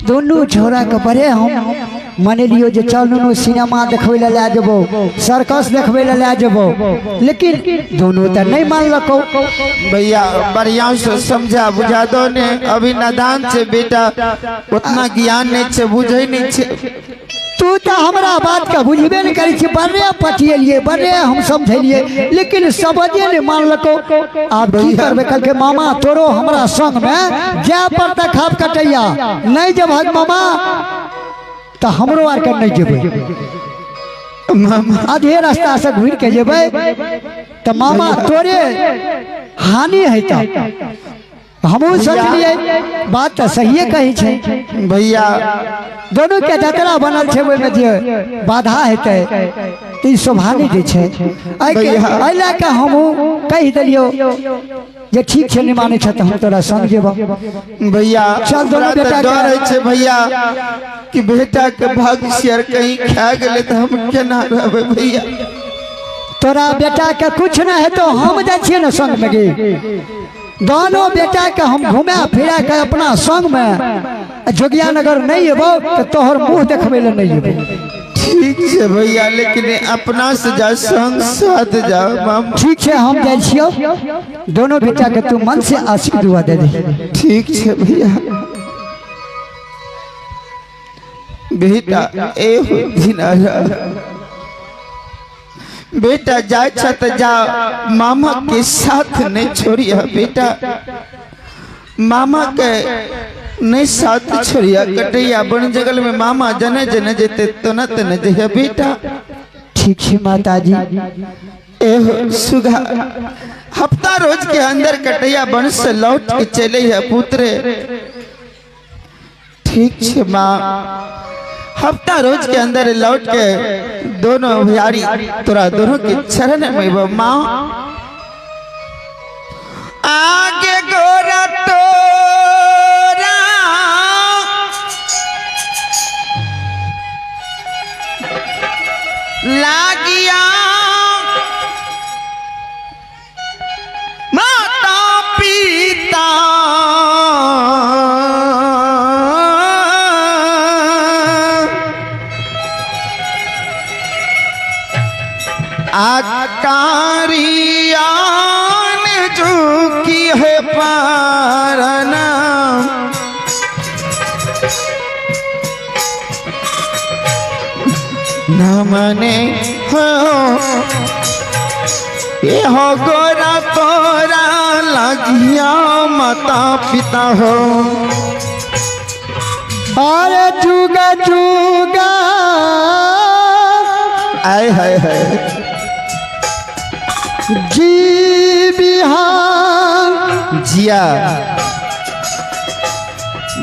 दोनों छोरा के बड़े हम माने लियो जे चल सिनेमा देखबे ले जेबो, सर्कस देखबे ले जेबो, लेकिन दोनों तो नहीं मानलको। भैया बढ़िया से समझा बुझा दो ने, अभी नादान से बेटा उतना ज्ञान नहीं छे, बुझे नहीं छे। तू तो हमारा बात का बुझबे नहीं करे छी, बड़े पटियलिए बड़े हम समझलिए, लेकिन समझे नहीं मानलको। आप की करबे कल के मामा तोरो हमरा संग में जा पड़ता खाप कटैया नहीं जब हज मामा तो हमरो आर के नहीं जेबे मामा, आधे रास्ता से घूर के जेबे तो मामा तोरे हानि हेता। हमहू समझलिए बात तो सही कही छे भैया। दोनों के जतरा बनल छे ओय में जे बाधा हेते तो ई शोभा नहीं दे छे। अइला के हमहू कह देलियो जे ठीक छे, नहीं माने छे तो हम तोरा संग जेबो। भैया चल दोनों बेटा डर छे भैया कि बेटा के भाग शेर कहीं खा गेले तो हम केना रहबे भैया। तोरा बेटा के कुछ ना है तो हम जा छिए न संग में गे, दोनों बेटा के हम घुमा फिरा के अपना संग में जोगिया नगर नहीं एबो तो तोहर मुंह देखबे ले नहीं एबो। ठीक है भैया, लेकिन अपना से जा संग साथ जा माम। ठीक है हम जाय छियो, दोनों बेटा के तू मन से आशीर्वाद दुआ दे दे। ठीक है भैया। बेटा ए हो दिनारा बेटा जाए छत जा, मामा के साथ नहीं छोड़िया बेटा, मामा के नहीं साथ छोड़िया। कटैया बन जगल में मामा जने जने जेते तो न तने जइया बेटा। ठीक है माताजी। ए सुगा हफ्ता रोज के अंदर कटैया बन से लौट के चले है पुत्रे। ठीक है माँ, हफ्ता रोज के अंदर लौट के दोनों भैयारी तोरा दोनों के चरण में माँ। आगे गोरा तोरा लागिया माता पिता आकारियान जो की है पारना। न मने हो ये हो गोरा तोरा लगिया माता पिता हो। अरे जुगा जुगा आय हाय हाय जी बिहार जिया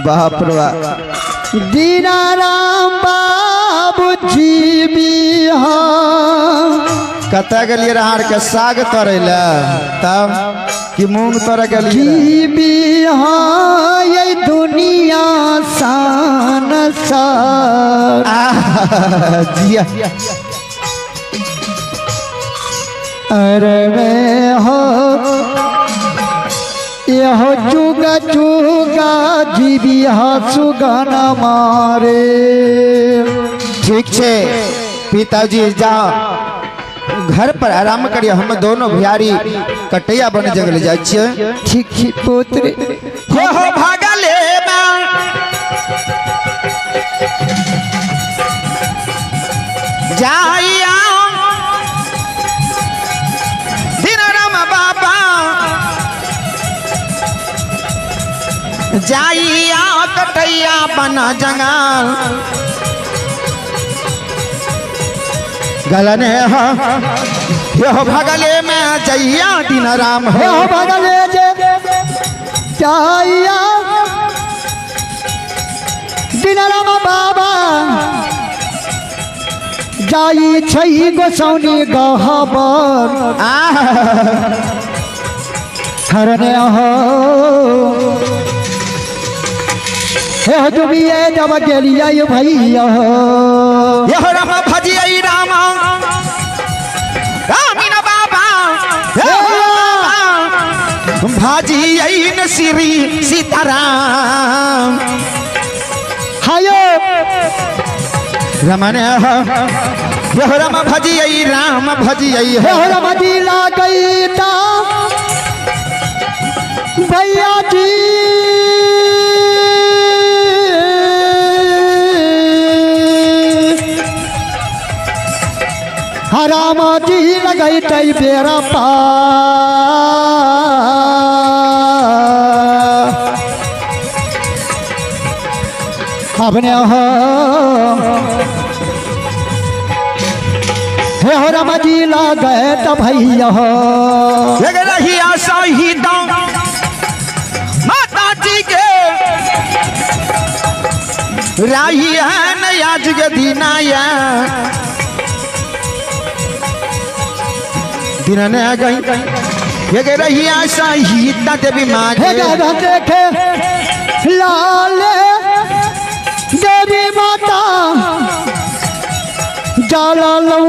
बाप रे बाप। दीनाराम बाबू जी बिहार कता गलिए रहाड़ के साग तोड़े ला तब कि मूंग तोड़ गलिए जी बिहार ये दुनिया सान सार। जिया अरे मैं हो ये हो चुगा चुगा जीवी सुगाना मारे। ठीक है पिताजी जा घर पर आराम करिए, हम दोनों भैयारी कटैया बन जंगल जाय छियै। ठीक है पुत्र हो भागले जाइया दिनराम बाबा जाइया कटैया बना जंगल गलने हो भगले में जइया दिनराम हो भगले जे जाइया दिनराम बाबा जाई छई गोसौनी गहबर हरने हो हे दुबिए जब गेलिया भैया यह राम भजिया रामा रामीना बाबा भाजी न श्री सीताराम खायो रमन हो राम भजियई राम भजियई हे हो राम जी ला गई ता भैया जी राम जी लगई तई बेरा पा अपने हो राम जी ला गए तो भैया हो रही आशा ही दाम माता जी के राही है नया जगदीनाया दिन ने आ गई ये रही आशा ही देवी माँ हे गाना देखे लाले देवी माता जाला लो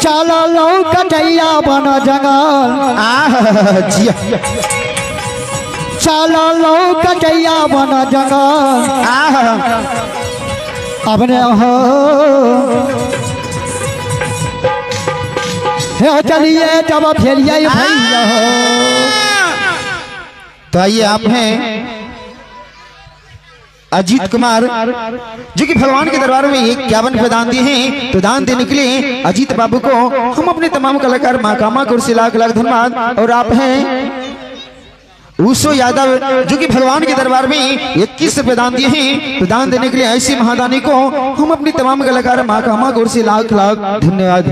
चला लो कटैया बन जंगल जिया चला लो कटैया बन जंगल अपने हो चलिए जब फेरिए भैया तो आइए आप हैं अजीत कुमार जो कि भगवान के दरबार में 51 पे दान दिए हैं। तो दान देने के लिए अजीत बाबू को हम अपने तमाम कलाकार माकामा कुर्सी लाख लाख धन्यवाद। और आप हैं ऊसो यादव जो कि भगवान के दरबार में 21 पे दान दिए हैं। तो दान देने के लिए ऐसी महादानी को हम अपनी तमाम कलाकार माकामा कुर्सी लाख लाख धन्यवाद।